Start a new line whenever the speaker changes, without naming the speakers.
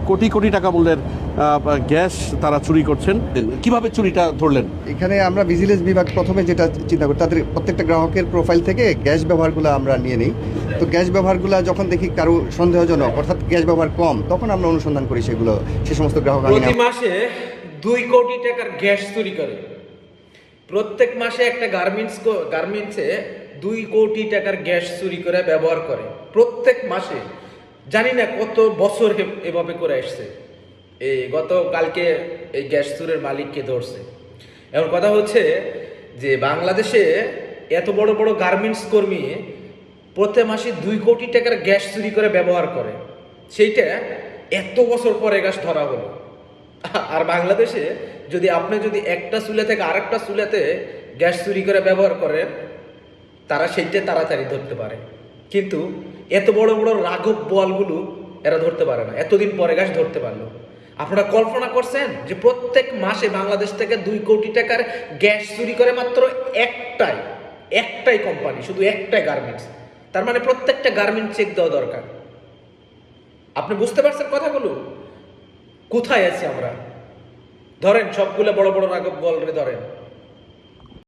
কোটি কোটি টাকা মূল্যের গ্যাস তারা চুরি করছেন। কিভাবে চুরিটা ধরলেন?
এখানে আমরা ভিজিলেন্স বিভাগ প্রথমে যেটা চিন্তা করি, তাদের প্রত্যেকটা গ্রাহকের প্রোফাইল থেকে গ্যাস ব্যবহারগুলো আমরা নিয়ে নিই। তো গ্যাস ব্যবহারগুলো যখন দেখি কারো সন্দেহজনক, অর্থাৎ গ্যাস ব্যবহার কম, তখন আমরা অনুসন্ধান করি সেগুলো, সে সমস্ত গ্রাহক
প্রতি মাসে 2 কোটি টাকার গ্যাস চুরি করে। প্রত্যেক মাসে একটা গার্মেন্টসে 2 কোটি টাকার গ্যাস চুরি করে ব্যবহার করে প্রত্যেক মাসে। জানি না কত বছর এভাবে করে আসছে। এই কালকে এই গ্যাস চুরের মালিককে ধরছে। এখন কথা হচ্ছে যে বাংলাদেশে এত বড় বড় গার্মেন্টস কর্মী প্রত্যেক মাসে 2 কোটি টাকার গ্যাস চুরি করে ব্যবহার করে, সেইটা এত বছর পরে গ্যাস ধরা হলো। আর বাংলাদেশে আপনি যদি একটা চুলা থেকে আরেকটা চুলাতে গ্যাস চুরি করে ব্যবহার করেন, তারা সেইটা তাড়াতাড়ি ধরতে পারে। কিন্তু এত বড় বড় রাঘব বোয়ালগুলো এরা ধরতে পারে না, এতদিন পরে গ্যাস ধরতে পারলো। আপনারা কল্পনা করছেন যে প্রত্যেক মাসে বাংলাদেশ থেকে 2 কোটি টাকার গ্যাস চুরি করে মাত্র একটাই কোম্পানি, শুধু একটাই গার্মেন্টস। তার মানে প্রত্যেকটা গার্মেন্টস চেক দেওয়া দরকার। আপনি বুঝতে পারছেন কথাগুলো? কোথায় আছি আমরা? ধরেন সবগুলো বড় বড় রাঘব বোয়ালরে ধরেন,